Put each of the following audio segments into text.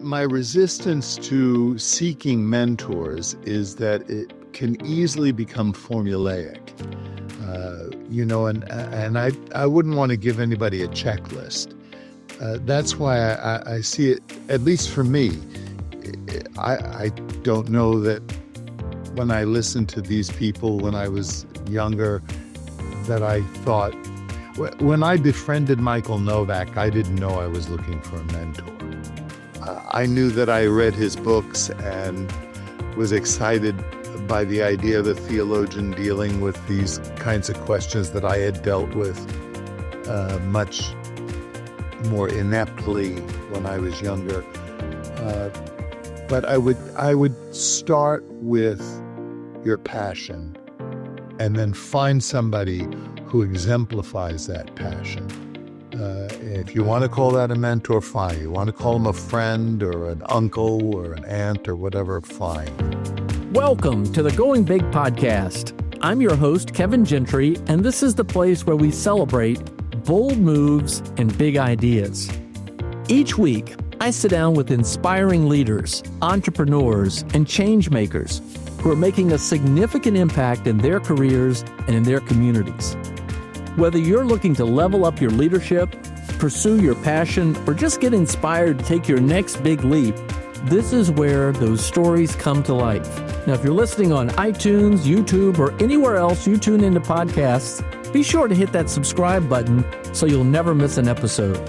my resistance to seeking mentors is that it can easily become formulaic. And I wouldn't want to give anybody a checklist. That's why I see it, at least for me. I don't know that when I listened to these people when I was younger, that I thought, when I befriended Michael Novak, I didn't know I was looking for a mentor. I knew that I read his books and was excited by the idea of a theologian dealing with these kinds of questions that I had dealt with much more ineptly when I was younger. But I would start with your passion and then find somebody who exemplifies that passion. If you want to call that a mentor, fine. You want to call him a friend or an uncle or an aunt or whatever, fine. Welcome to the Going Big podcast. I'm your host, Kevin Gentry, and this is the place where we celebrate bold moves and big ideas. Each week, I sit down with inspiring leaders, entrepreneurs, and change makers who are making a significant impact in their careers and in their communities. Whether you're looking to level up your leadership, pursue your passion, or just get inspired to take your next big leap, this is where those stories come to life. Now, if you're listening on iTunes, YouTube, or anywhere else you tune into podcasts, be sure to hit that subscribe button so you'll never miss an episode.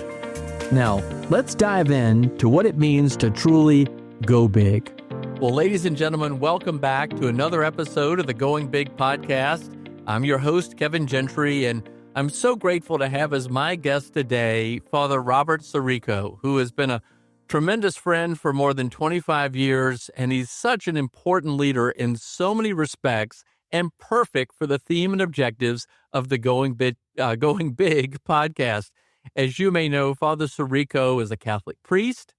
Now, let's dive in to what it means to truly go big. Well, ladies and gentlemen, welcome back to another episode of the Going Big podcast. I'm your host, Kevin Gentry, and I'm so grateful to have as my guest today, Father Robert Sirico, who has been a tremendous friend for more than 25 years, and he's such an important leader in so many respects and perfect for the theme and objectives of the Going Big podcast. As you may know, Father Sirico is a Catholic priest,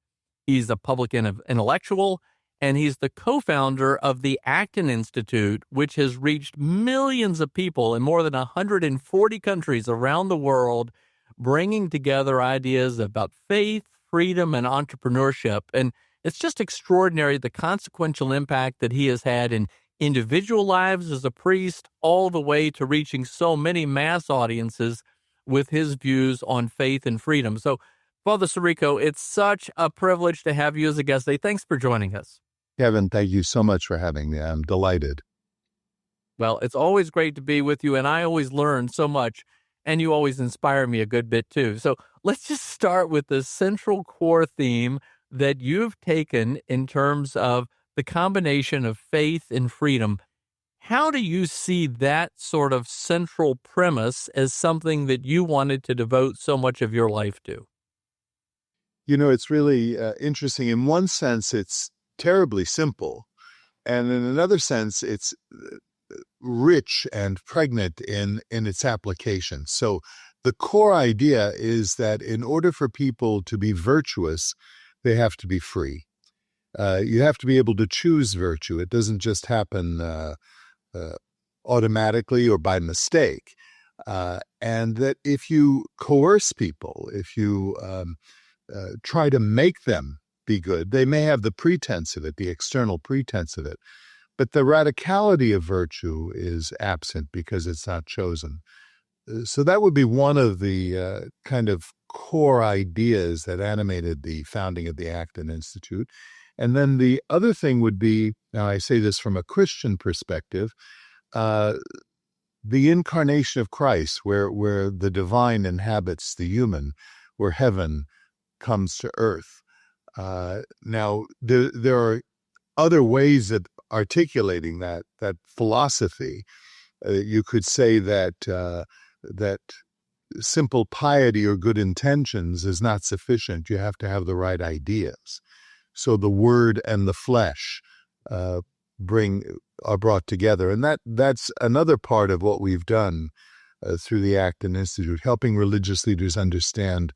he's a public intellectual, and he's the co-founder of the Acton Institute, which has reached millions of people in more than 140 countries around the world, bringing together ideas about faith, freedom, and entrepreneurship. And it's just extraordinary the consequential impact that he has had in individual lives as a priest, all the way to reaching so many mass audiences with his views on faith and freedom. So, Father Sirico, it's such a privilege to have you as a guest today. Thanks for joining us. Kevin, thank you so much for having me. I'm delighted. Well, it's always great to be with you, and I always learn so much, and you always inspire me a good bit too. So let's just start with the central core theme that you've taken in terms of the combination of faith and freedom. How do you see that sort of central premise as something that you wanted to devote so much of your life to? You know, it's really interesting. In one sense, it's terribly simple, and in another sense, it's rich and pregnant in its application. So the core idea is that in order for people to be virtuous, they have to be free. You have to be able to choose virtue. It doesn't just happen automatically or by mistake. And that if you coerce people, if you try to make them be good, they may have the pretense of it, the external pretense of it, but the radicality of virtue is absent because it's not chosen. So that would be one of the kind of core ideas that animated the founding of the Acton Institute. And then the other thing would be, now I say this from a Christian perspective, the incarnation of Christ, where the divine inhabits the human, where heaven comes to earth. Now, there are other ways of articulating that philosophy. You could say that simple piety or good intentions is not sufficient. You have to have the right ideas. So the word and the flesh are brought together, and that's another part of what we've done through the Acton Institute, helping religious leaders understand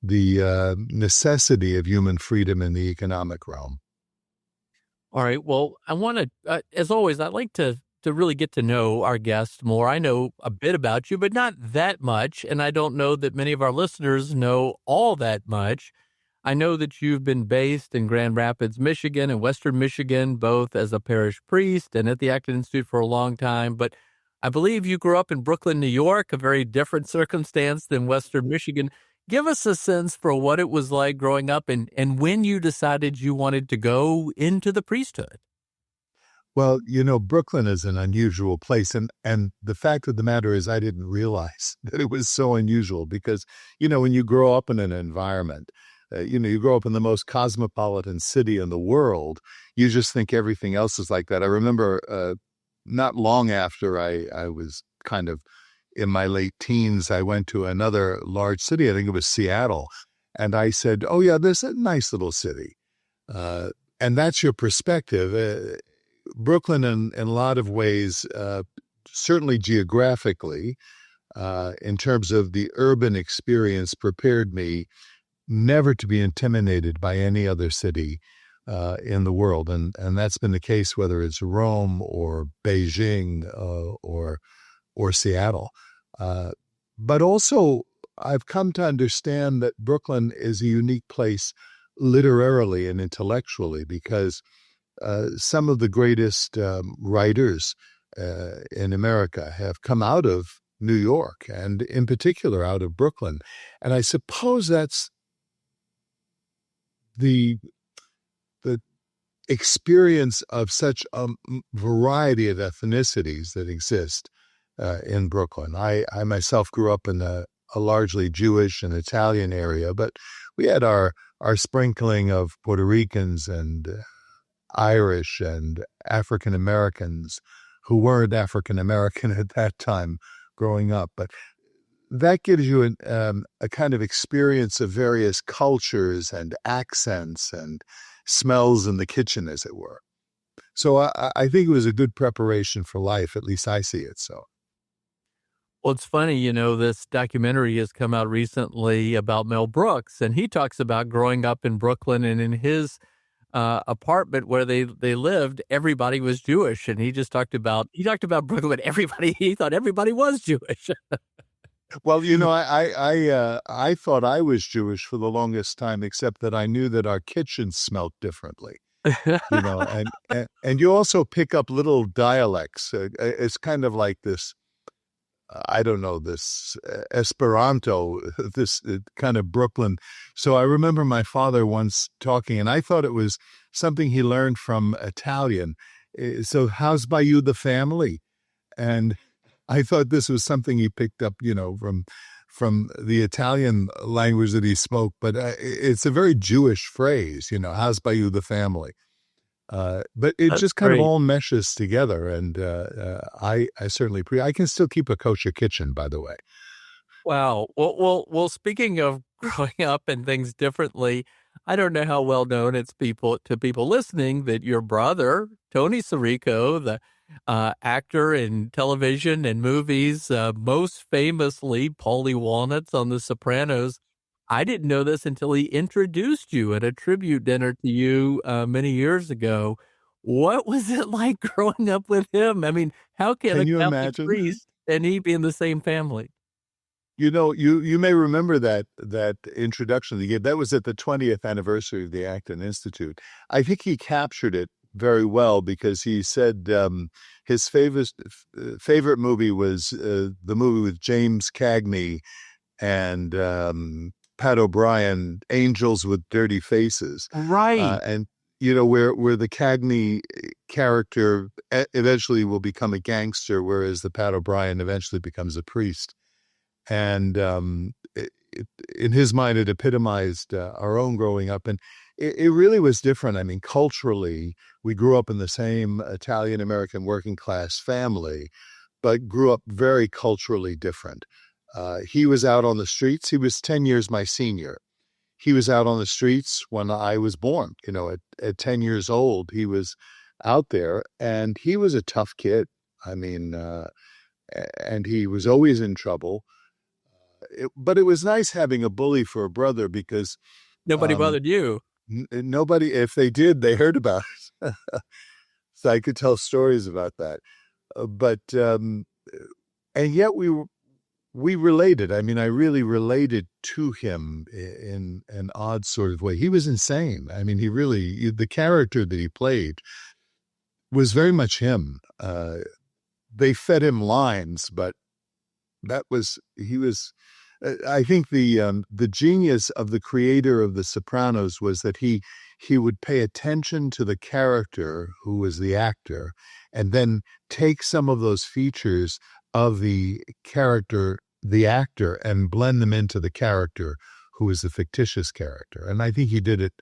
the necessity of human freedom in the economic realm. All right. Well, I want to, as always, I'd like to really get to know our guest more. I know a bit about you, but not that much. And I don't know that many of our listeners know all that much. I know that you've been based in Grand Rapids, Michigan and Western Michigan, both as a parish priest and at the Acton Institute for a long time. But I believe you grew up in Brooklyn, New York, a very different circumstance than Western Michigan. Give us a sense for what it was like growing up and when you decided you wanted to go into the priesthood. Well, Brooklyn is an unusual place. And the fact of the matter is, I didn't realize that it was so unusual because, when you grow up in an environment, you grow up in the most cosmopolitan city in the world, you just think everything else is like that. I remember not long after I was kind of in my late teens, I went to another large city. I think it was Seattle. And I said, oh, yeah, this is a nice little city. And that's your perspective. Brooklyn, in a lot of ways, certainly geographically, in terms of the urban experience, prepared me never to be intimidated by any other city in the world. And that's been the case whether it's Rome or Beijing or Seattle. But also, I've come to understand that Brooklyn is a unique place literarily and intellectually because some of the greatest writers in America have come out of New York and in particular out of Brooklyn. And I suppose that's the experience of such a variety of ethnicities that exist in Brooklyn. I myself grew up in a largely Jewish and Italian area, but we had our sprinkling of Puerto Ricans and Irish and African Americans who weren't African American at that time growing up. But that gives you a kind of experience of various cultures and accents and smells in the kitchen, as it were. So I think it was a good preparation for life. At least I see it so. Well, it's funny, this documentary has come out recently about Mel Brooks, and he talks about growing up in Brooklyn, and in his apartment where they lived, everybody was Jewish, and he talked about Brooklyn. He thought everybody was Jewish. Well, I thought I was Jewish for the longest time, except that I knew that our kitchen smelt differently. And you also pick up little dialects. It's kind of like this. I don't know, this Esperanto, this kind of Brooklyn. So I remember my father once talking, and I thought it was something he learned from Italian. So how's by you the family? And I thought this was something he picked up, from the Italian language that he spoke. But it's a very Jewish phrase, how's by you the family? But it That's just kind great. of all meshes together. And I certainly I can still keep a kosher kitchen, by the way. Wow. Well, speaking of growing up and things differently, I don't know how well known it's to people listening that your brother, Tony Sirico, the actor in television and movies, most famously Paulie Walnuts on The Sopranos. I didn't know this until he introduced you at a tribute dinner to you many years ago. What was it like growing up with him? I mean, how can a Can you Catholic imagine? priest and he be in the same family? You may remember that introduction he gave. That was at the 20th anniversary of the Acton Institute. I think he captured it very well because he said his favorite movie was the movie with James Cagney and Pat O'Brien, Angels with Dirty Faces. Right. And where the Cagney character eventually will become a gangster, whereas the Pat O'Brien eventually becomes a priest. And in his mind, it epitomized our own growing up. And it really was different. I mean, culturally, we grew up in the same Italian-American working class family, but grew up very culturally different. He was out on the streets. He was 10 years my senior. He was out on the streets when I was born. At 10 years old, he was out there, and he was a tough kid. I mean, and he was always in trouble. But it was nice having a bully for a brother because Nobody bothered you. nobody, if they did, they heard about it. So I could tell stories about that. And yet we we related. I mean, I really related to him in an odd sort of way. He was insane. I mean, the character that he played was very much him. They fed him lines, but he was. I think the genius of the creator of The Sopranos was that he would pay attention to the character who was the actor, and then take some of those features of the character, the actor, and blend them into the character who is the fictitious character. And I think he did it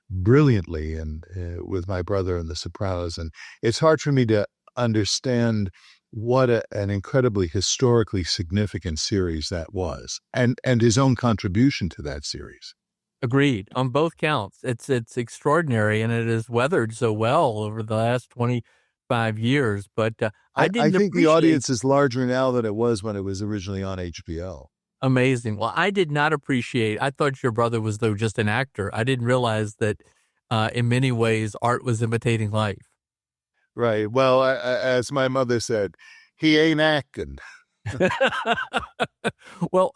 brilliantly and with my brother in The Sopranos. And it's hard for me to understand what an incredibly historically significant series that was, and his own contribution to that series. Agreed on both counts. It's extraordinary, and it has weathered so well over the last 25 years. But I think the audience is larger now than it was when it was originally on HBO. Amazing. Well, I did not appreciate. I thought your brother was though just an actor. I didn't realize that in many ways art was imitating life. Right. Well, as my mother said, he ain't acting. Well,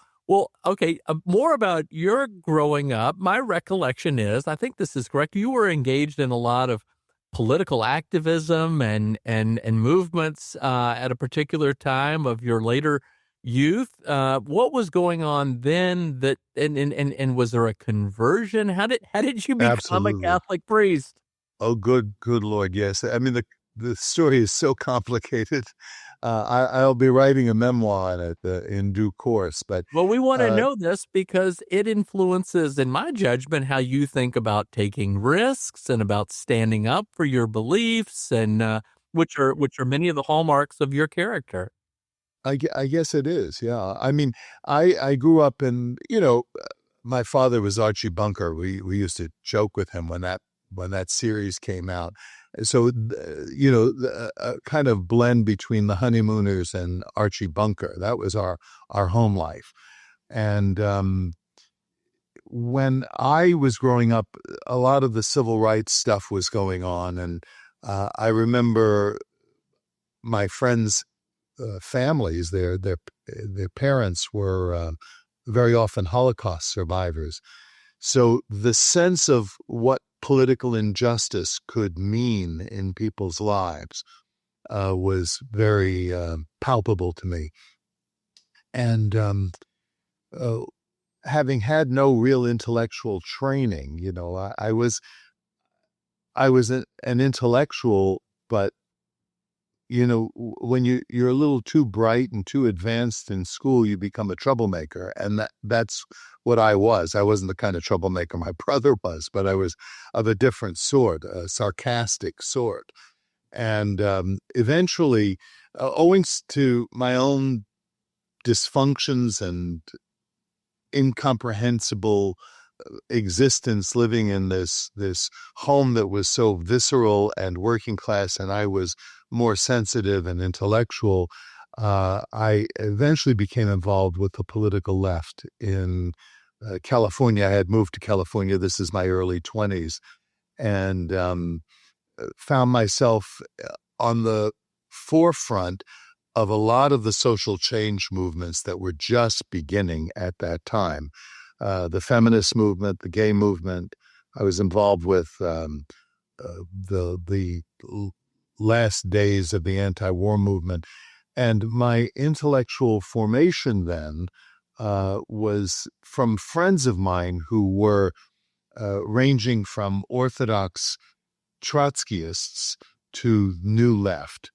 okay. More about your growing up. My recollection is, I think this is correct, you were engaged in a lot of political activism and movements at a particular time of your later youth. What was going on then? That and was there a conversion? How did you become Absolutely. a Catholic priest? Oh, good Lord, yes. I mean, the story is so complicated. I'll be writing a memoir on it in due course. But well, we want to know this because it influences, in my judgment, how you think about taking risks and about standing up for your beliefs, and which are many of the hallmarks of your character. I guess it is, yeah. I mean, I grew up in, my father was Archie Bunker. We used to joke with him when that series came out. So, a kind of blend between The Honeymooners and Archie Bunker. That was our home life. And when I was growing up, a lot of the civil rights stuff was going on. And I remember my friends' families, their parents were very often Holocaust survivors. So the sense of what political injustice could mean in people's lives was very palpable to me. And having had no real intellectual training, I was an intellectual, but when you're a little too bright and too advanced in school, you become a troublemaker. And that's what I was. I wasn't the kind of troublemaker my brother was, but I was of a different sort, a sarcastic sort. And eventually, owing to my own dysfunctions and incomprehensible existence living in this home that was so visceral and working class, and I was more sensitive and intellectual, I eventually became involved with the political left in California. I had moved to California. This is my early 20s, and found myself on the forefront of a lot of the social change movements that were just beginning at that time. The feminist movement, the gay movement. I was involved with the last days of the anti-war movement. And my intellectual formation then was from friends of mine who were ranging from orthodox Trotskyists to New Left.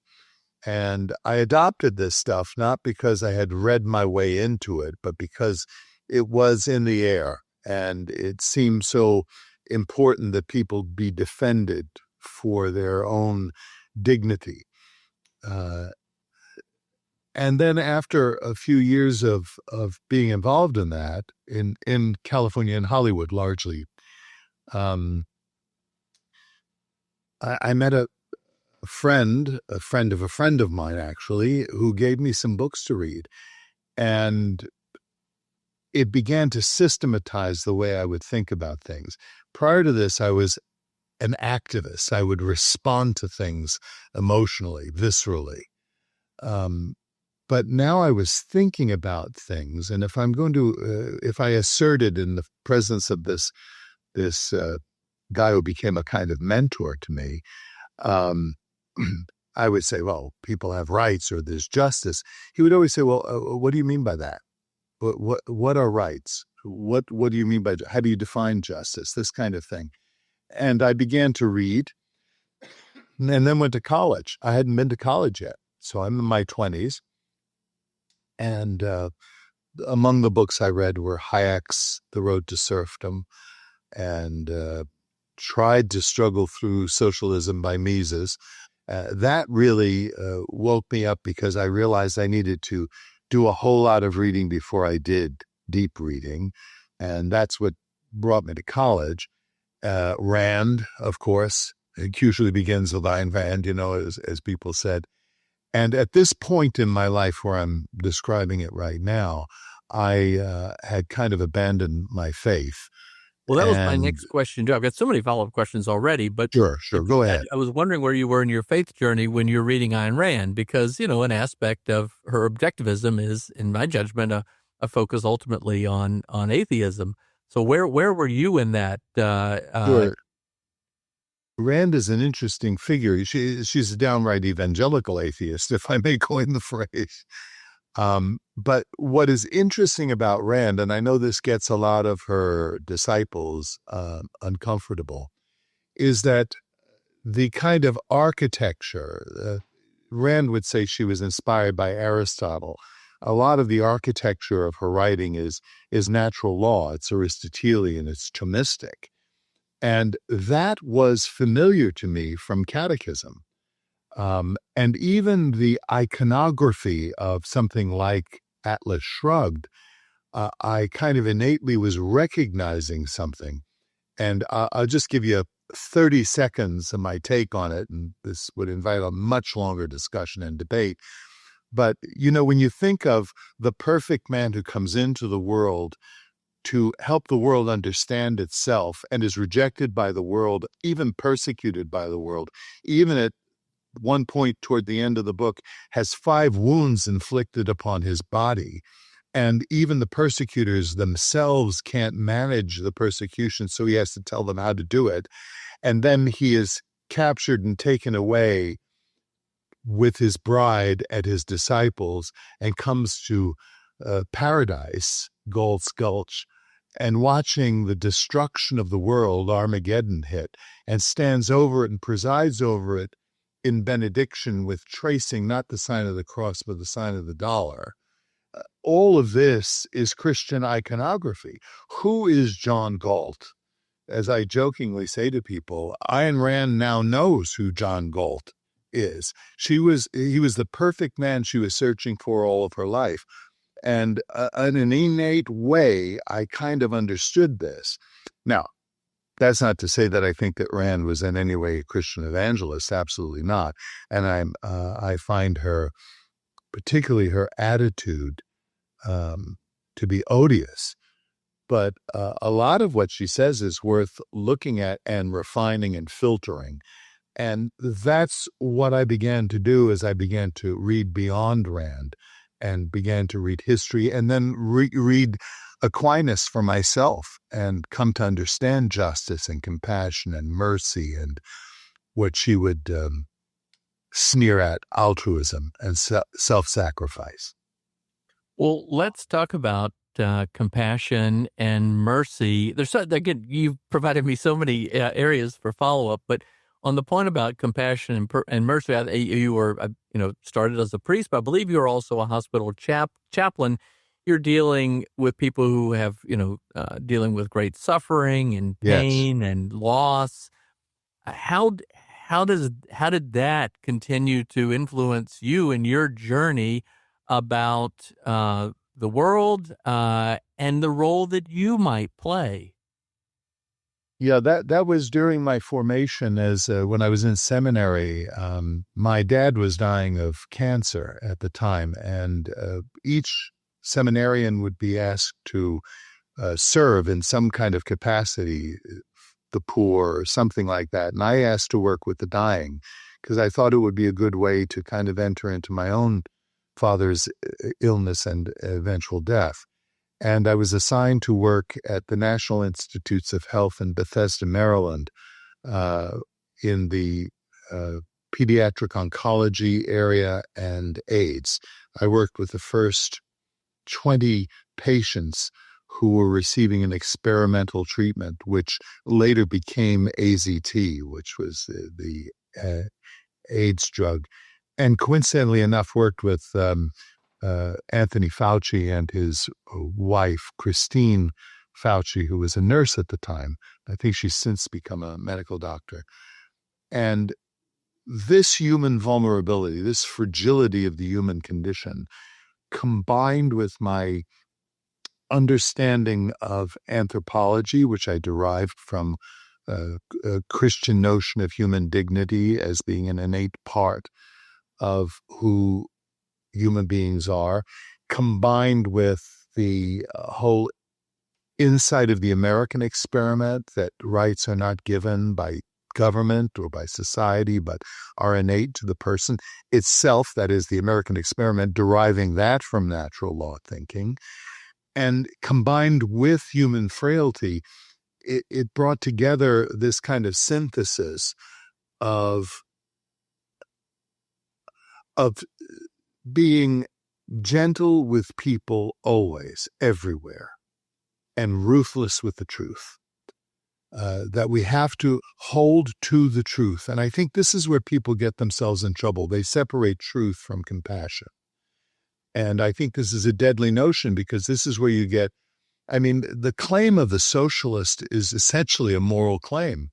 And I adopted this stuff not because I had read my way into it, but because it was in the air, and it seemed so important that people be defended for their own dignity. And then after a few years of being involved in that, in California and Hollywood largely, I met a friend of a friend of mine, actually, who gave me some books to read. And it began to systematize the way I would think about things. Prior to this, I was an activist. I would respond to things emotionally, viscerally. But But now I was thinking about things, and if I'm going to, if I asserted in the presence of this guy who became a kind of mentor to me, um, I would say, well, people have rights or there's justice. He would always say, well, what do you mean by that? What are rights? What do you mean by, how do you define justice? This kind of thing. And I began to read and then went to college. I hadn't been to college yet. So I'm in my 20s. And among the books I read were Hayek's The Road to Serfdom and tried to struggle through Socialism by Mises. That really woke me up because I realized I needed to do a whole lot of reading before I did deep reading. And that's what brought me to college. Rand, of course, it usually begins with Ayn Rand, as people said. And at this point in my life where I'm describing it right now, I had kind of abandoned my faith. Well, that was my next question, too. I've got so many follow-up questions already, but Sure, go ahead. I was wondering where you were in your faith journey when you're reading Ayn Rand, because, an aspect of her objectivism is, in my judgment, a focus ultimately on atheism. So where were you in that? Sure. Rand is an interesting figure. She's a downright evangelical atheist, if I may coin the phrase. But what is interesting about Rand, and I know this gets a lot of her disciples uncomfortable, is that the kind of architecture, Rand would say she was inspired by Aristotle. A lot of the architecture of her writing is natural law. It's Aristotelian, it's Thomistic. And that was familiar to me from catechism. And even the iconography of something like Atlas Shrugged, I kind of innately was recognizing something. And I'll just give you 30 seconds of my take on it, and this would invite a much longer discussion and debate. But, when you think of the perfect man who comes into the world to help the world understand itself and is rejected by the world, even persecuted by the world, even at one point toward the end of the book, has 5 wounds inflicted upon his body. And even the persecutors themselves can't manage the persecution, so he has to tell them how to do it. And then he is captured and taken away with his bride and his disciples and comes to paradise, Galt's Gulch, and watching the destruction of the world, Armageddon, hit, and stands over it and presides over it in benediction with tracing not the sign of the cross, but the sign of the dollar. All of this is Christian iconography. Who is John Galt? As I jokingly say to people, Ayn Rand now knows who John Galt is. He was the perfect man she was searching for all of her life. And in an innate way, I kind of understood this. Now, that's not to say that I think that Rand was in any way a Christian evangelist. Absolutely not. And I find her, particularly her attitude, to be odious. But a lot of what she says is worth looking at and refining and filtering. And that's what I began to do as I began to read beyond Rand and began to read history and then read Aquinas for myself and come to understand justice and compassion and mercy and what she would sneer at altruism and self-sacrifice. Well, let's talk about compassion and mercy. Again, you've provided me so many areas for follow-up, but on the point about compassion and mercy, you were, started as a priest, but I believe you were also a hospital chaplain. You're dealing with people who have, dealing with great suffering and pain and loss. How did that continue to influence you in your journey about the world and the role that you might play? Yeah, that was during my formation as when I was in seminary. My dad was dying of cancer at the time, and each seminarian would be asked to serve in some kind of capacity, the poor or something like that. And I asked to work with the dying because I thought it would be a good way to kind of enter into my own father's illness and eventual death. And I was assigned to work at the National Institutes of Health in Bethesda, Maryland, in the pediatric oncology area and AIDS. I worked with the first 20 patients who were receiving an experimental treatment, which later became AZT, which was the AIDS drug. And coincidentally enough, worked with Anthony Fauci and his wife, Christine Fauci, who was a nurse at the time. I think she's since become a medical doctor. And this human vulnerability, this fragility of the human condition, combined with my understanding of anthropology, which I derived from a Christian notion of human dignity as being an innate part of who human beings are, combined with the whole insight of the American experiment, that rights are not given by government or by society, but are innate to the person itself, that is the American experiment, deriving that from natural law thinking, and combined with human frailty, it brought together this kind of synthesis of being gentle with people always, everywhere, and ruthless with the truth. That we have to hold to the truth. And I think this is where people get themselves in trouble. They separate truth from compassion. And I think this is a deadly notion, because this is where you get, the claim of the socialist is essentially a moral claim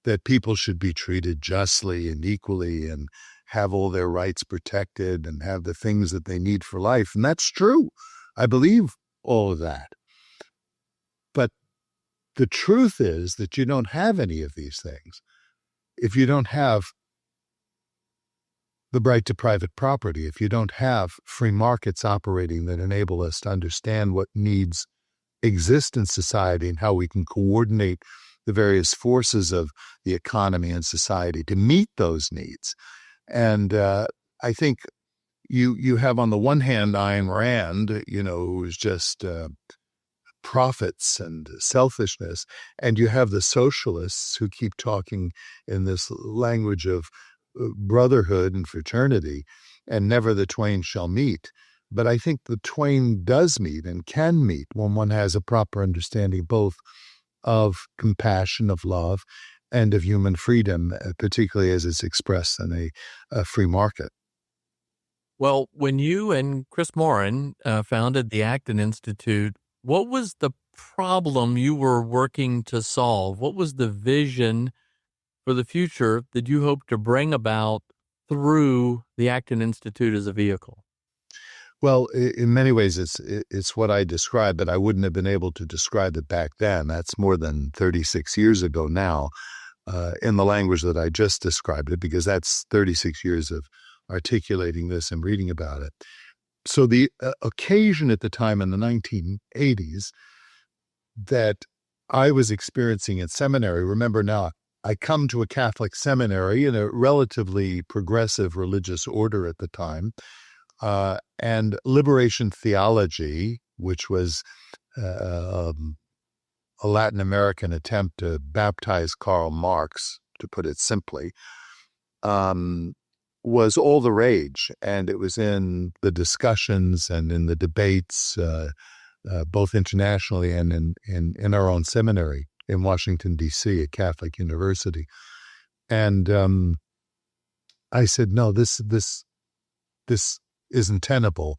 that people should be treated justly and equally and have all their rights protected and have the things that they need for life. And that's true. I believe all of that. But the truth is that you don't have any of these things if you don't have the right to private property, if you don't have free markets operating that enable us to understand what needs exist in society and how we can coordinate the various forces of the economy and society to meet those needs. And I think you have on the one hand Ayn Rand, who's just profits and selfishness, and you have the socialists who keep talking in this language of brotherhood and fraternity, and never the twain shall meet. But I think the twain does meet and can meet when one has a proper understanding both of compassion, of love, and of human freedom, particularly as it's expressed in a free market. Well, when you and Chris Morin founded the Acton Institute, what was the problem you were working to solve? What was the vision for the future that you hope to bring about through the Acton Institute as a vehicle? Well, in many ways, it's what I described, but I wouldn't have been able to describe it back then. That's more than 36 years ago now, in the language that I just described it, because that's 36 years of articulating this and reading about it. So the occasion at the time in the 1980s that I was experiencing in seminary, remember now, I come to a Catholic seminary in a relatively progressive religious order at the time, and liberation theology, which was a Latin American attempt to baptize Karl Marx, to put it simply, was all the rage. And it was in the discussions and in the debates, both internationally and in our own seminary in Washington, D.C., a Catholic university. And I said, no, this isn't tenable.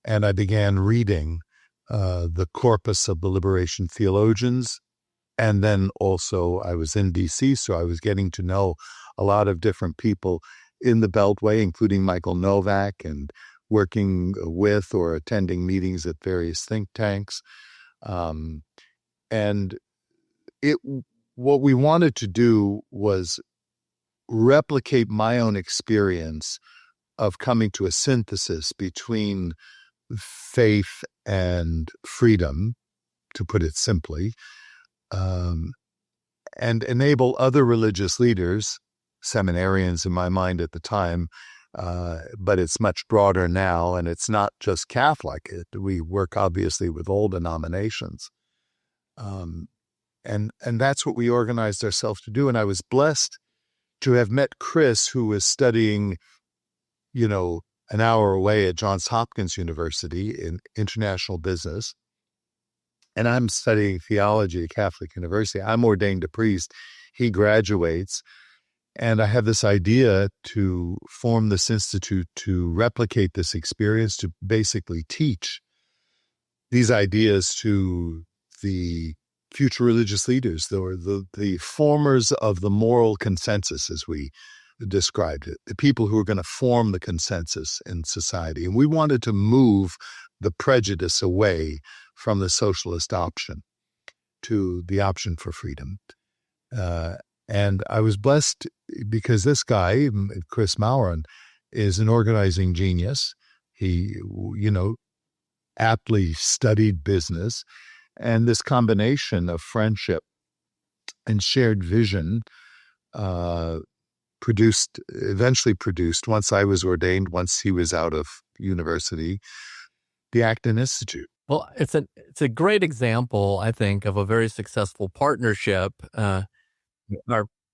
And I began reading the corpus of the liberation theologians. And then also I was in D.C., so I was getting to know a lot of different people in the Beltway, including Michael Novak, and working with or attending meetings at various think tanks. And what we wanted to do was replicate my own experience of coming to a synthesis between faith and freedom, to put it simply, and enable other religious leaders, seminarians in my mind at the time, but it's much broader now, and it's not just Catholic. We work obviously with all denominations. And that's what we organized ourselves to do. And I was blessed to have met Chris, who was studying, an hour away at Johns Hopkins University in international business. And I'm studying theology at Catholic University. I'm ordained a priest. He graduates. And I have this idea to form this institute to replicate this experience, to basically teach these ideas to the future religious leaders, or the formers of the moral consensus, as we described it, the people who are going to form the consensus in society. And we wanted to move the prejudice away from the socialist option to the option for freedom. And I was blessed because this guy, Chris Maurin, is an organizing genius. He, aptly studied business. And this combination of friendship and shared vision eventually produced, once I was ordained, once he was out of university, the Acton Institute. Well, it's a great example, I think, of a very successful partnership. Our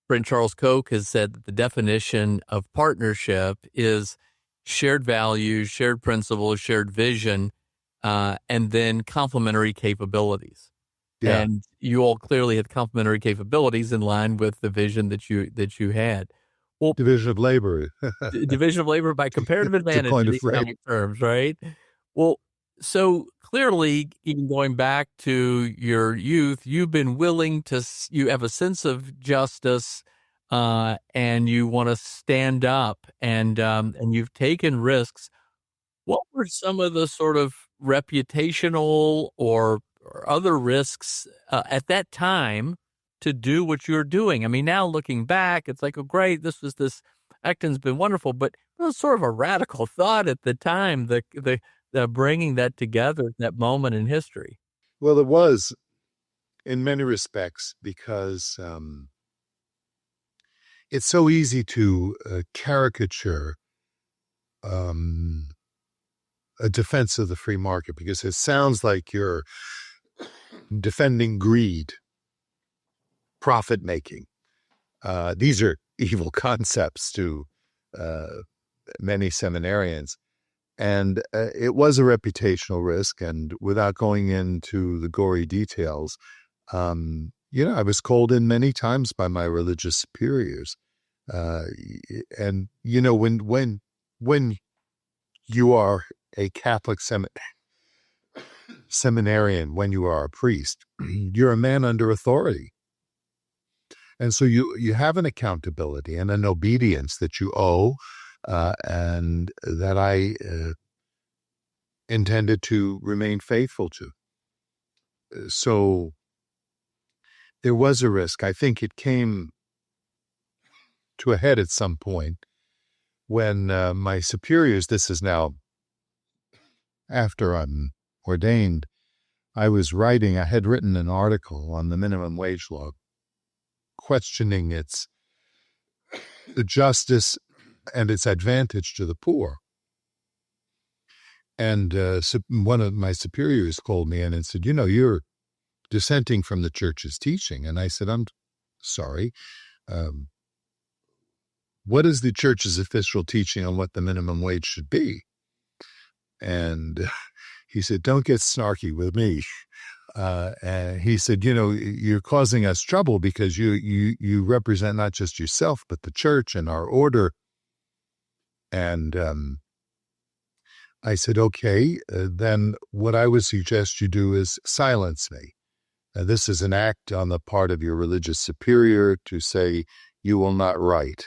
friend Charles Koch has said that the definition of partnership is shared values, shared principles, shared vision, and then complementary capabilities. Yeah. And you all clearly had complementary capabilities in line with the vision that you had. Well, division of labor. Division of labor by comparative advantage in economic terms, right? Well, so clearly, even going back to your youth, you've been willing you have a sense of justice, and you want to stand up, and you've taken risks. What were some of the sort of reputational or other risks at that time to do what you're doing? I mean, now looking back, it's like, oh, great, Acton's been wonderful, but it was sort of a radical thought at the time, the bringing that together, that moment in history. Well, it was in many respects because it's so easy to caricature a defense of the free market, because it sounds like you're defending greed, profit making. These are evil concepts to many seminarians. And it was a reputational risk. And without going into the gory details, I was called in many times by my religious superiors. And, when you are a Catholic seminarian, when you are a priest, you're a man under authority. And so you have an accountability and an obedience that you owe, and that I intended to remain faithful to. So there was a risk. I think it came to a head at some point when my superiors, this is now after I'm ordained, I had written an article on the minimum wage law, questioning its justice and its advantage to the poor. And one of my superiors called me in and said, you're dissenting from the church's teaching. And I said, I'm sorry. What is the church's official teaching on what the minimum wage should be? And he said, don't get snarky with me. And he said, you're causing us trouble because you represent not just yourself, but the church and our order. And I said, okay, then what I would suggest you do is silence me. This is an act on the part of your religious superior to say, you will not write,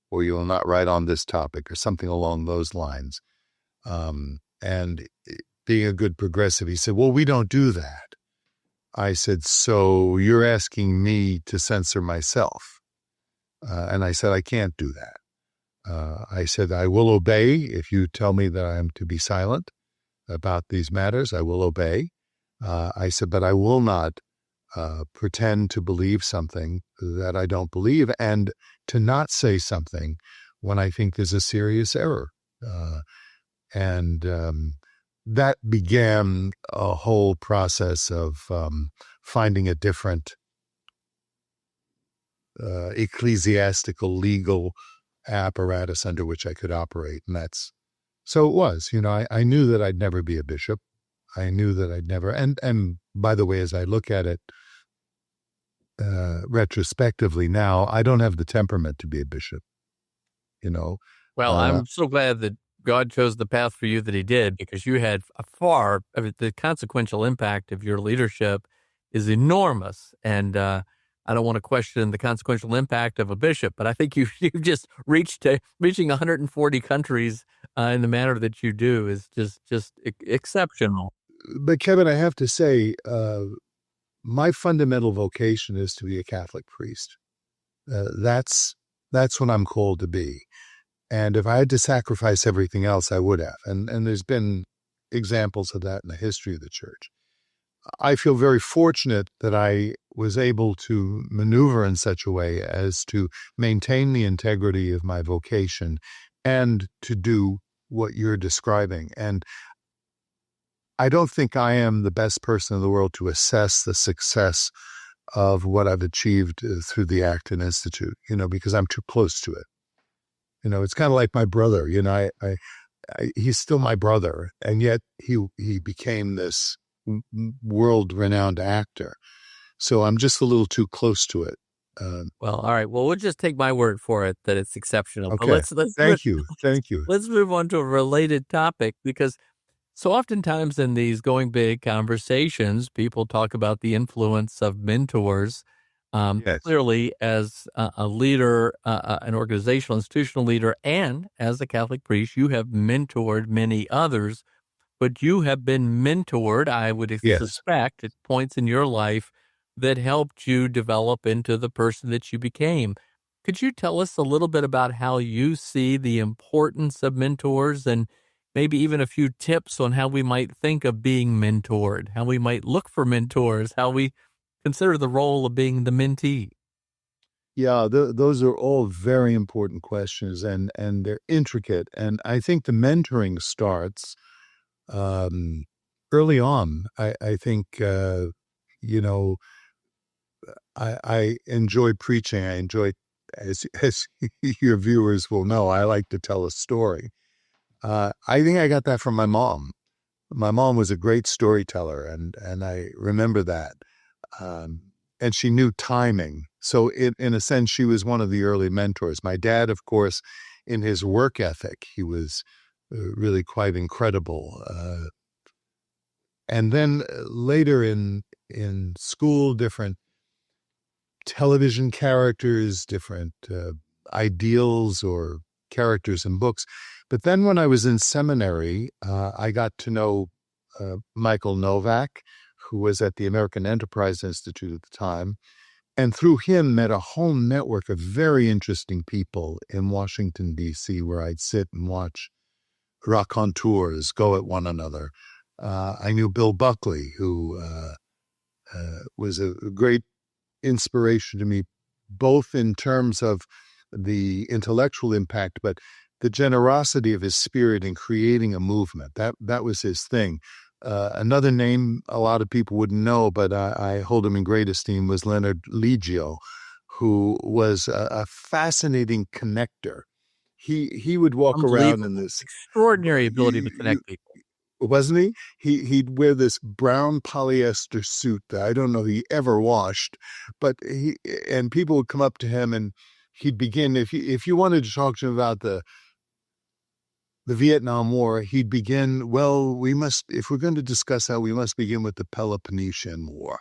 or you will not write on this topic, or something along those lines. And being a good progressive, he said, well, we don't do that. I said, so you're asking me to censor myself? And I said, I can't do that. I said, I will obey if you tell me that I am to be silent about these matters. I will obey. I said, but I will not pretend to believe something that I don't believe, and to not say something when I think there's a serious error. And that began a whole process of finding a different ecclesiastical legal apparatus under which I could operate. And so it was, I knew that I'd never be a bishop. I knew that I'd never, and by the way, as I look at it retrospectively now, I don't have the temperament to be a bishop, Well, I'm so glad that God chose the path for you that he did, because you had the consequential impact of your leadership is enormous. And I don't want to question the consequential impact of a bishop, but I think you've just reaching 140 countries in the manner that you do is just exceptional. But Kevin, I have to say, my fundamental vocation is to be a Catholic priest. That's what I'm called to be. And if I had to sacrifice everything else, I would have. And there's been examples of that in the history of the church. I feel very fortunate that I was able to maneuver in such a way as to maintain the integrity of my vocation and to do what you're describing. And I don't think I am the best person in the world to assess the success of what I've achieved through the Acton Institute, because I'm too close to it. It's kind of like my brother, he's still my brother, and yet he became this world-renowned actor. So I'm just a little too close to it. Well, all right. Well, we'll just take my word for it that it's exceptional. Okay. But let's Thank you. Let's move on to a related topic, because so oftentimes in these going big conversations, people talk about the influence of mentors. Yes. Clearly, as a leader, an organizational, institutional leader, and as a Catholic priest, you have mentored many others, but you have been mentored, I would suspect, at points in your life that helped you develop into the person that you became. Could you tell us a little bit about how you see the importance of mentors, and maybe even a few tips on how we might think of being mentored, how we might look for mentors, how we consider the role of being the mentee? Yeah, those are all very important questions, and they're intricate. And I think the mentoring starts early on. I think, I enjoy preaching. I enjoy, as your viewers will know, I like to tell a story. I think I got that from my mom. My mom was a great storyteller, and I remember that. And she knew timing. So in a sense, she was one of the early mentors. My dad, of course, in his work ethic, he was really quite incredible. And then later in school, different television characters, different ideals or characters in books. But then when I was in seminary, I got to know Michael Novak, who was at the American Enterprise Institute at the time, and through him met a whole network of very interesting people in Washington, D.C., where I'd sit and watch raconteurs go at one another. I knew Bill Buckley, who was a great inspiration to me, both in terms of the intellectual impact, but the generosity of his spirit in creating a movement. That was his thing. Another name a lot of people wouldn't know, but I hold him in great esteem, was Leonard Liggio, who was a fascinating connector. He would walk around in this extraordinary ability to connect people. Wasn't he? He'd wear this brown polyester suit that I don't know he ever washed, but and people would come up to him and he'd begin, if you wanted to talk to him about the Vietnam War, he'd begin, well, if we're going to discuss that, we must begin with the Peloponnesian War.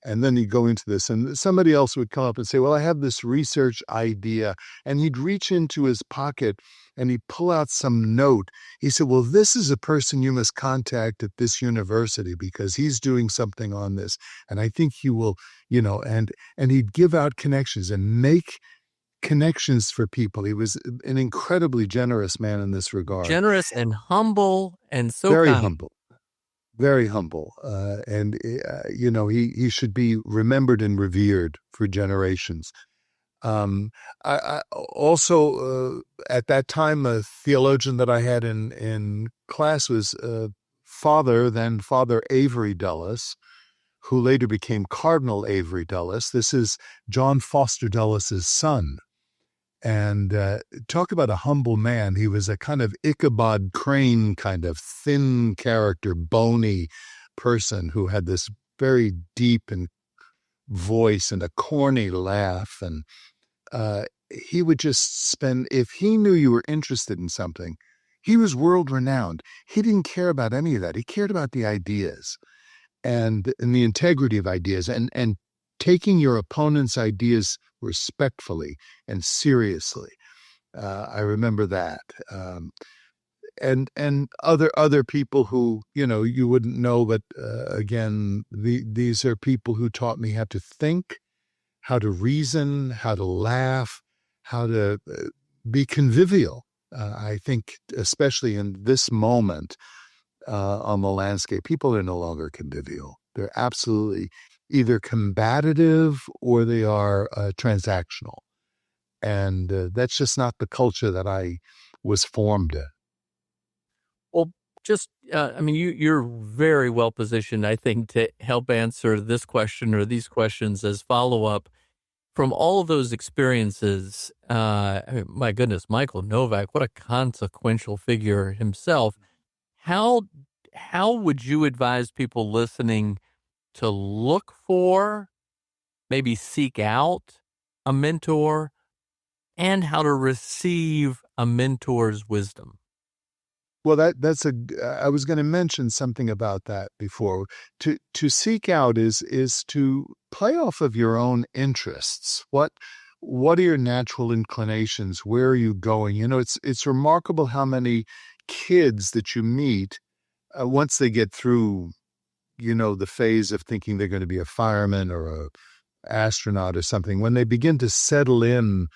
And then he'd go into this, and somebody else would come up and say, well, I have this research idea. And he'd reach into his pocket and he'd pull out some note. He said, well, this is a person you must contact at this university because he's doing something on this. And I think he will, and he'd give out connections and make connections for people. He was an incredibly generous man in this regard. Generous and humble, and so very kind. humble. Very humble. And he should be remembered and revered for generations. Um, I also, at that time, a theologian that I had in class was Father Avery Dulles, who later became Cardinal Avery Dulles. This is John Foster Dulles's son. And talk about a humble man. He was a kind of Ichabod Crane kind of thin character, bony person who had this very deep and voice and a corny laugh. And he would just spend, if he knew you were interested in something, he was world renowned. He didn't care about any of that. He cared about the ideas and the integrity of ideas and taking your opponent's ideas respectfully and seriously. I remember that. And other people who, you wouldn't know, but again, these are people who taught me how to think, how to reason, how to laugh, how to be convivial. I think, especially in this moment on the landscape, people are no longer convivial. They're absolutely either combative or they are transactional. And that's just not the culture that I was formed in. Well, you're very well positioned, I think, to help answer this question or these questions as follow-up. From all of those experiences, my goodness, Michael Novak, what a consequential figure himself. How would you advise people listening to look for, maybe seek out a mentor, and how to receive a mentor's wisdom? Well, I was going to mention something about that before. To seek out is to play off of your own interests. What are your natural inclinations? Where are you going? It's remarkable how many kids that you meet once they get through, the phase of thinking they're going to be a fireman or a astronaut or something, when they begin to settle in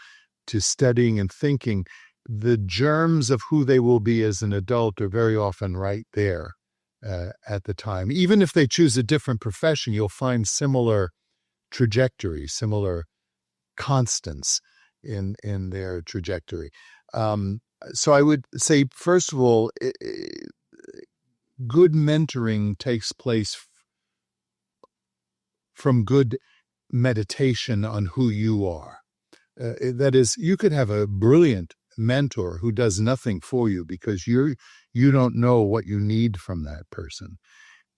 to studying and thinking, the germs of who they will be as an adult are very often right there at the time. Even if they choose a different profession, you'll find similar trajectories, similar constants in their trajectory. So I would say, first of all, good mentoring takes place from good meditation on who you are. That is, you could have a brilliant mentor who does nothing for you because you don't know what you need from that person.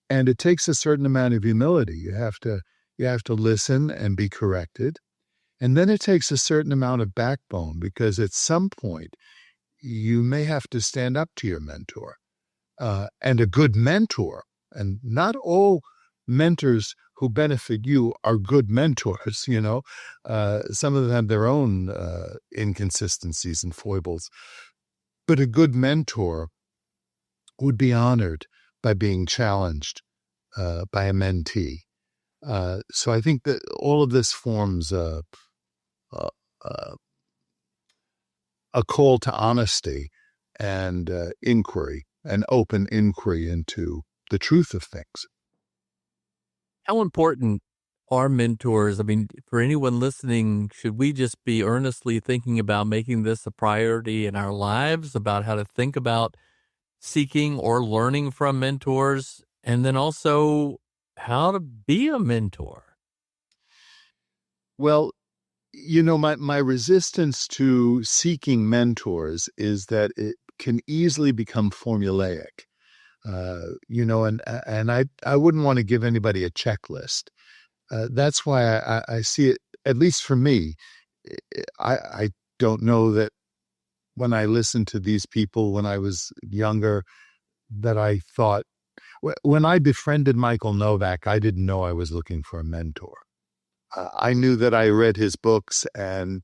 And it takes a certain amount of humility. You have to listen and be corrected. And then it takes a certain amount of backbone because at some point you may have to stand up to your mentor. And a good mentor, and not all mentors who benefit you are good mentors, some of them have their own inconsistencies and foibles. But a good mentor would be honored by being challenged by a mentee. So I think that all of this forms a call to honesty and inquiry, an open inquiry into the truth of things. How important are mentors? I mean, for anyone listening, should we just be earnestly thinking about making this a priority in our lives, about how to think about seeking or learning from mentors, and then also how to be a mentor? Well, my resistance to seeking mentors is that it can easily become formulaic. And I wouldn't want to give anybody a checklist. That's why I see it, at least for me, I don't know that when I listened to these people when I was younger, that I thought, when I befriended Michael Novak, I didn't know I was looking for a mentor. I knew that I read his books and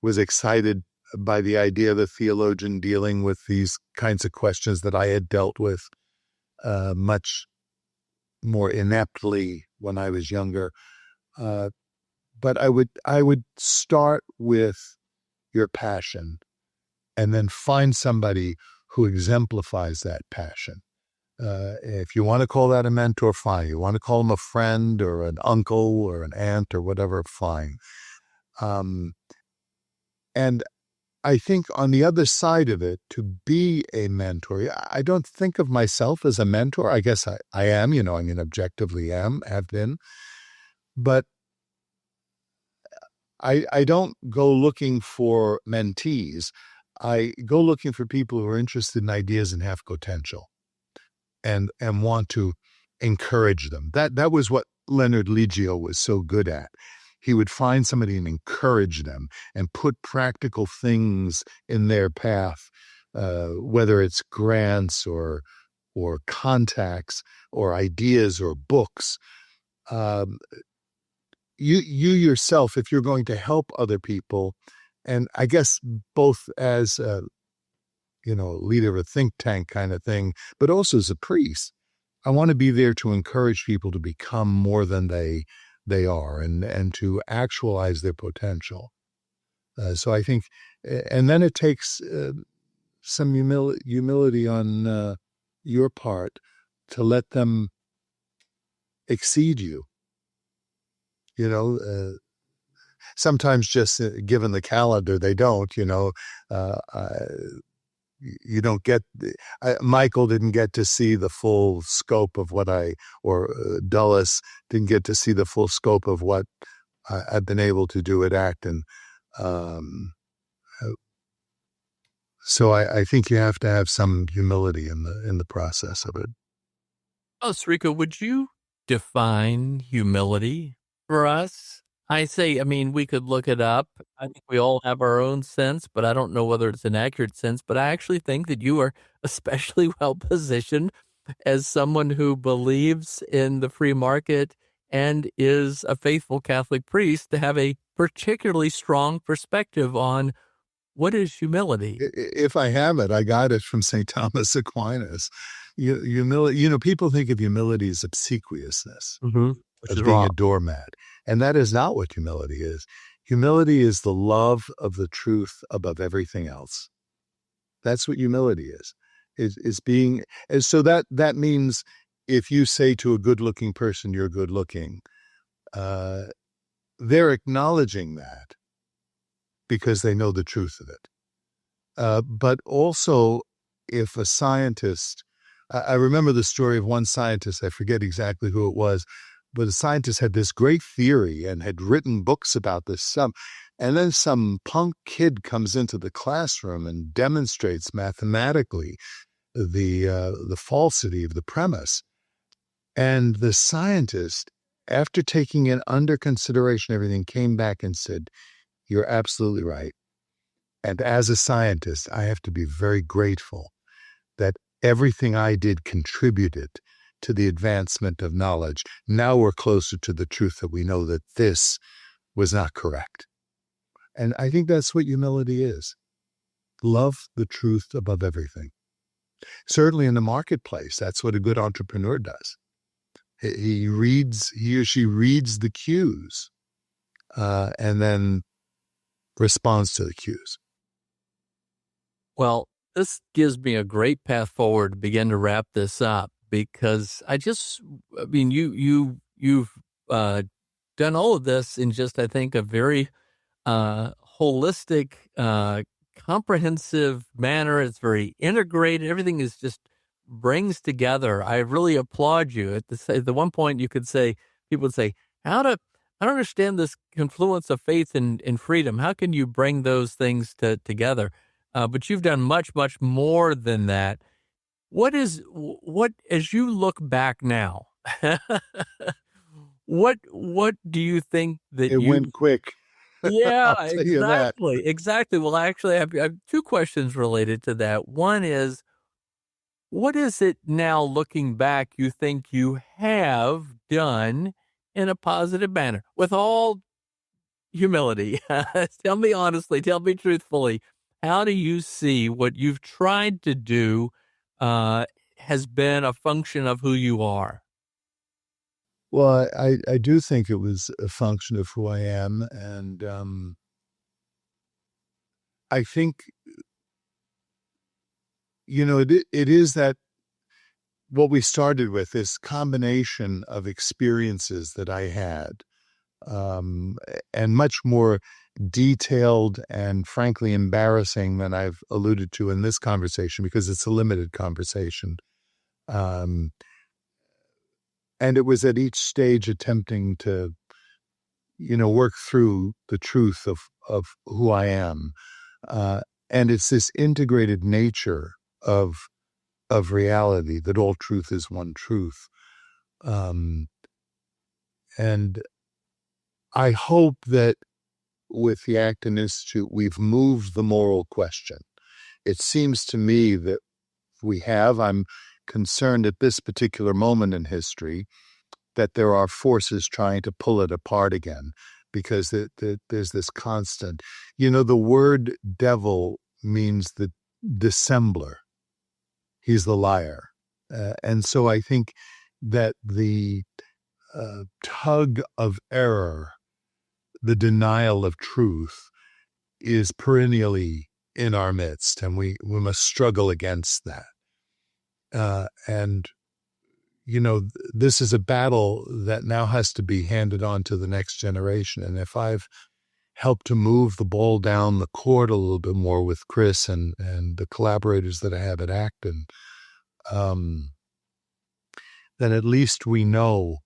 was excited by the idea of a theologian dealing with these kinds of questions that I had dealt with much more ineptly when I was younger. But I would start with your passion and then find somebody who exemplifies that passion. If you want to call that a mentor, fine. You want to call him a friend or an uncle or an aunt or whatever, fine. And I think on the other side of it, to be a mentor, I don't think of myself as a mentor. I guess I am, objectively have been. But I don't go looking for mentees. I go looking for people who are interested in ideas and have potential and want to encourage them. That was what Leonard Liggio was so good at. He would find somebody and encourage them and put practical things in their path, whether it's grants or contacts or ideas or books. You yourself, if you're going to help other people, and I guess both as leader of a think tank kind of thing, but also as a priest, I want to be there to encourage people to become more than they are and to actualize their potential. So I think, and then it takes some humility on your part to let them exceed you. Sometimes just given the calendar, they don't. You don't get. Michael didn't get to see the full scope of what Dulles didn't get to see the full scope of what I've been able to do at Acton. So I think you have to have some humility in the process of it. Oh, Sirico, would you define humility for us? I mean, we could look it up. I think we all have our own sense, but I don't know whether it's an accurate sense. But I actually think that you are especially well positioned as someone who believes in the free market and is a faithful Catholic priest to have a particularly strong perspective on what is humility. If I have it, I got it from St. Thomas Aquinas. Humility, people think of humility as obsequiousness, as being a doormat. And that is not what humility is. Humility is the love of the truth above everything else. That's what humility is being. And so that means if you say to a good-looking person, you're good-looking, they're acknowledging that because they know the truth of it. But also, if a scientist, I remember the story of one scientist, I forget exactly who it was, but a scientist had this great theory and had written books about this. And then some punk kid comes into the classroom and demonstrates mathematically the falsity of the premise. And the scientist, after taking it under consideration, everything, came back and said, "You're absolutely right. And as a scientist, I have to be very grateful that everything I did contributed to the advancement of knowledge. Now we're closer to the truth that we know that this was not correct." And I think that's what humility is. Love the truth above everything. Certainly in the marketplace, that's what a good entrepreneur does. He or she reads the cues and then responds to the cues. Well, this gives me a great path forward to begin to wrap this up, because you've done all of this in just, I think, a very holistic, comprehensive manner. It's very integrated. Everything is just brings together. I really applaud you. At the one point, people would say, I don't understand this confluence of faith and freedom. How can you bring those things together? But you've done much, much more than that. What as you look back now, what do you think that it went quick? Yeah, I'll tell you that. Exactly. Well, actually, I have two questions related to that. One is, what is it now, looking back, you think you have done in a positive manner, with all humility? Tell me honestly, tell me truthfully, how do you see what you've tried to do has been a function of who you are? Well, I do think it was a function of who I am. And I think, it is that what we started with, this combination of experiences that I had, and much more detailed and frankly embarrassing than I've alluded to in this conversation, because it's a limited conversation. And it was at each stage attempting to, work through the truth of who I am. And it's this integrated nature of reality, that all truth is one truth. And I hope that with the Acton Institute, we've moved the moral question. It seems to me that we have. I'm concerned at this particular moment in history that there are forces trying to pull it apart again, because there's this constant, the word devil means the dissembler. He's the liar. And so I think that the tug of error, the denial of truth, is perennially in our midst, and we must struggle against that. And this is a battle that now has to be handed on to the next generation. And if I've helped to move the ball down the court a little bit more with Chris and the collaborators that I have at Acton, then at least we know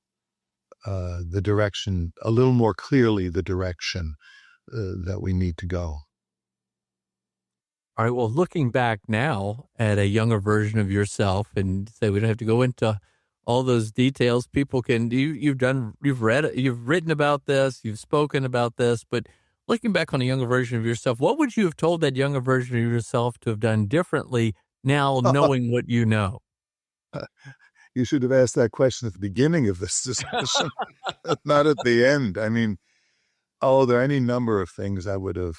the direction, a little more clearly, the direction that we need to go. All right. Well, looking back now at a younger version of yourself, and say we don't have to go into all those details. People can. You've written about this, you've spoken about this, but looking back on a younger version of yourself, what would you have told that younger version of yourself to have done differently now, knowing what you know? You should have asked that question at the beginning of this discussion, not at the end. I mean, there are any number of things I would have.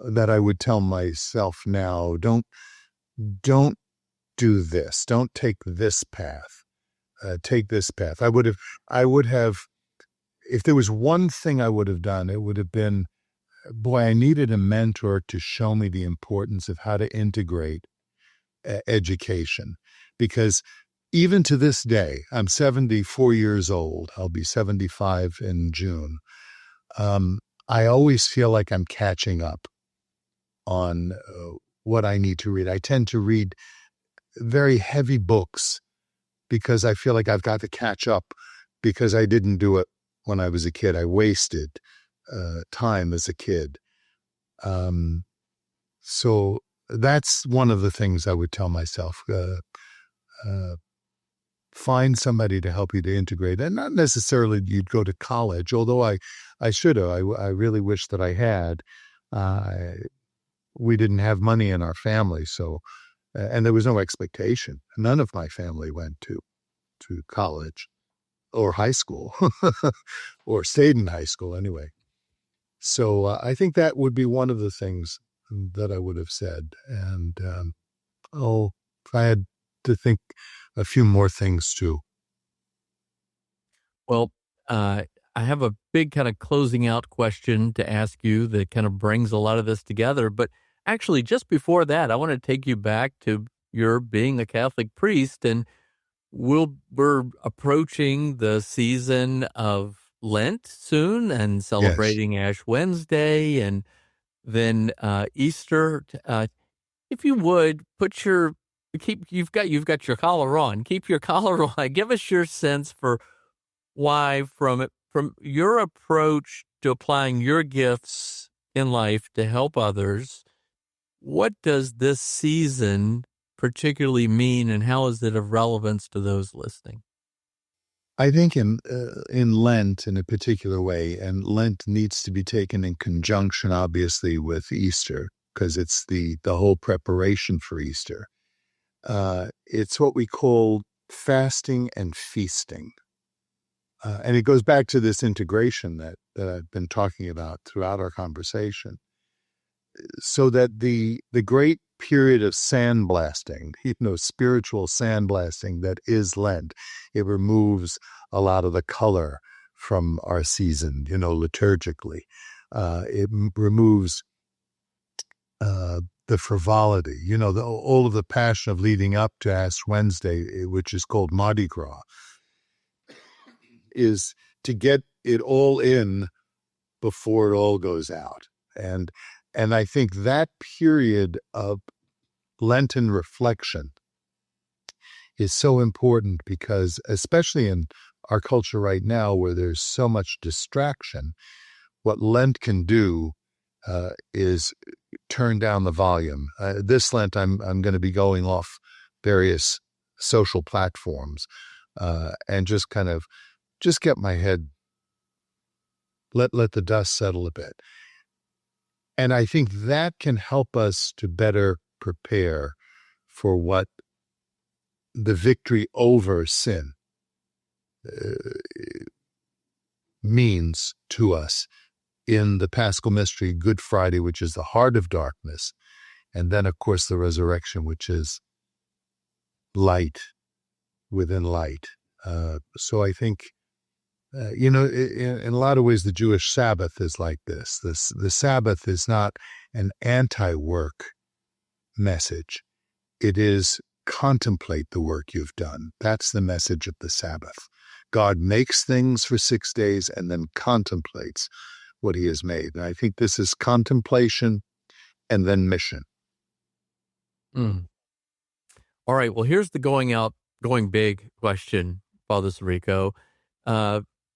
That I would tell myself now. Don't do this. Don't take this path. Take this path. I would have, if there was one thing I would have done, it would have been, boy, I needed a mentor to show me the importance of how to integrate education. Because even to this day, I'm 74 years old. I'll be 75 in June. I always feel like I'm catching up on what I need to read. I tend to read very heavy books because I feel like I've got to catch up, because I didn't do it when I was a kid. I wasted time as a kid. So that's one of the things I would tell myself. Find somebody to help you to integrate. And not necessarily you'd go to college, although I should have. I really wish that I had. We didn't have money in our family, so and there was no expectation. None of my family went to college or high school, or stayed in high school anyway. So I think that would be one of the things that I would have said. And if I had to think a few more things too. Well, I have a big kind of closing out question to ask you that kind of brings a lot of this together. But actually, just before that, I want to take you back to your being a Catholic priest, and we're approaching the season of Lent soon, and celebrating Ash Wednesday, and then Easter. If you would you've got your collar on. Keep your collar on. Give us your sense for why, from your approach to applying your gifts in life to help others, what does this season particularly mean, and how is it of relevance to those listening? I think in Lent in a particular way, and Lent needs to be taken in conjunction, obviously, with Easter, because it's the whole preparation for Easter. It's what we call fasting and feasting. And it goes back to this integration that I've been talking about throughout our conversation. So that the great period of sandblasting, spiritual sandblasting that is Lent, it removes a lot of the color from our season, liturgically. It removes the frivolity, all of the passion of leading up to Ash Wednesday, which is called Mardi Gras, is to get it all in before it all goes out. And I think that period of Lenten reflection is so important because, especially in our culture right now where there's so much distraction, what Lent can do is turn down the volume. This Lent, I'm going to be going off various social platforms and just get my head, let the dust settle a bit. And I think that can help us to better prepare for what the victory over sin means to us in the Paschal Mystery, Good Friday, which is the heart of darkness, and then, of course, the resurrection, which is light within light. So I think, in a lot of ways, the Jewish Sabbath is like this. The Sabbath is not an anti-work message. It is contemplate the work you've done. That's the message of the Sabbath. God makes things for 6 days and then contemplates what he has made. And I think this is contemplation and then mission. Mm. All right. Well, here's the going big question, Father Sirico.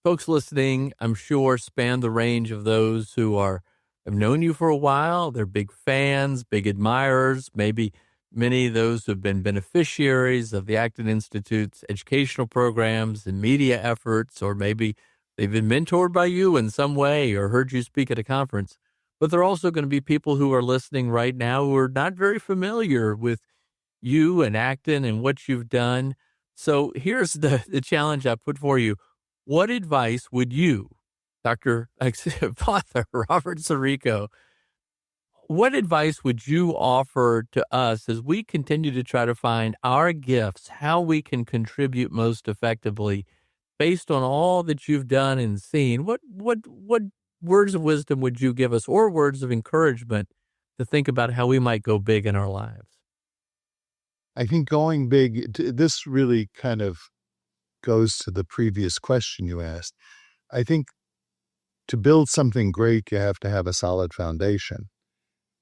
Folks listening, I'm sure, span the range of those who have known you for a while. They're big fans, big admirers, maybe many of those who have been beneficiaries of the Acton Institute's educational programs and media efforts, or maybe they've been mentored by you in some way or heard you speak at a conference. But there are also going to be people who are listening right now who are not very familiar with you and Acton and what you've done. So here's the challenge I put for you. What advice would you, Father Robert Sirico, what advice would you offer to us as we continue to try to find our gifts, how we can contribute most effectively based on all that you've done and seen? What words of wisdom would you give us, or words of encouragement to think about how we might go big in our lives? I think going big, this really kind of goes to the previous question you asked. I think to build something great, you have to have a solid foundation.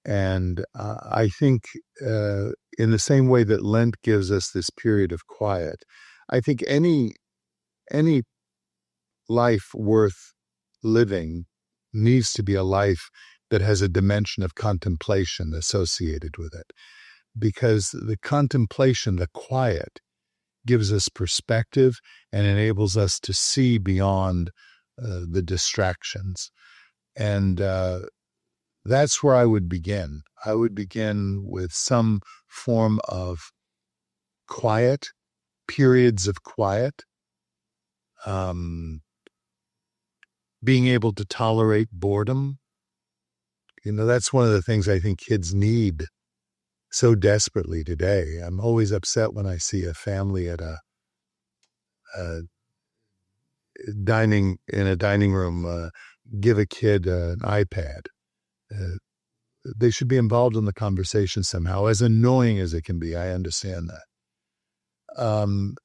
And I think in the same way that Lent gives us this period of quiet, I think any life worth living needs to be a life that has a dimension of contemplation associated with it. Because the contemplation, the quiet, gives us perspective and enables us to see beyond the distractions. And that's where I would begin. I would begin with some form of quiet, periods of quiet, being able to tolerate boredom. That's one of the things I think kids need so desperately today. I'm always upset when I see a family at a dining room give a kid an iPad. They should be involved in the conversation somehow, as annoying as it can be. I understand that.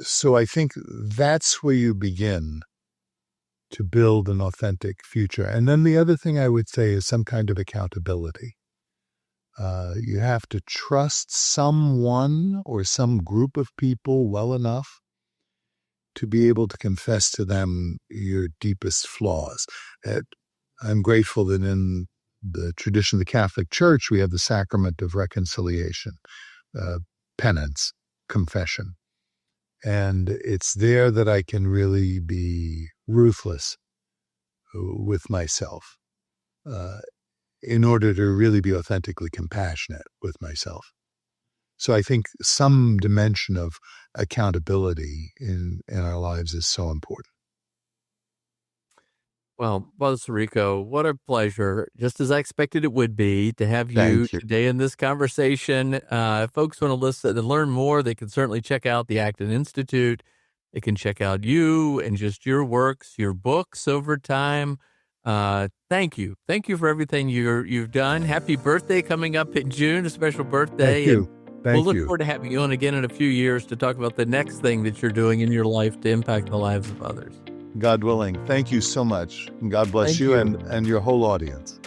So I think that's where you begin to build an authentic future. And then the other thing I would say is some kind of accountability. You have to trust someone or some group of people well enough to be able to confess to them your deepest flaws. I'm grateful that in the tradition of the Catholic Church, we have the sacrament of reconciliation, penance, confession. And it's there that I can really be ruthless with myself in order to really be authentically compassionate with myself. So I think some dimension of accountability in our lives is so important. Well, Father Sirico, what a pleasure, just as I expected it would be, to have you today in this conversation. If folks want to listen and learn more, they can certainly check out the Acton Institute. They can check out you and just your works, your books over time. Thank you. Thank you for everything you've done. Happy birthday coming up in June, a special birthday. Thank you. We'll look forward to having you on again in a few years to talk about the next thing that you're doing in your life to impact the lives of others. God willing. Thank you so much. And God bless Thank you, you. and your whole audience.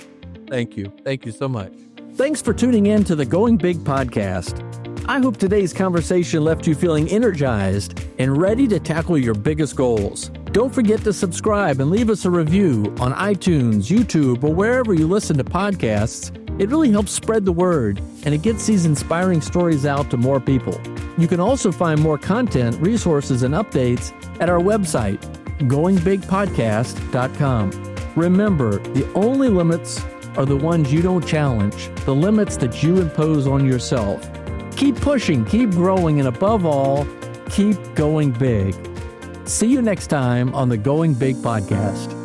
Thank you. Thank you so much. Thanks for tuning in to the Going Big podcast. I hope today's conversation left you feeling energized and ready to tackle your biggest goals. Don't forget to subscribe and leave us a review on iTunes, YouTube, or wherever you listen to podcasts. It really helps spread the word, and it gets these inspiring stories out to more people. You can also find more content, resources, and updates at our website, goingbigpodcast.com. Remember, the only limits are the ones you don't challenge, the limits that you impose on yourself. Keep pushing, keep growing, and above all, keep going big. See you next time on the Going Big podcast.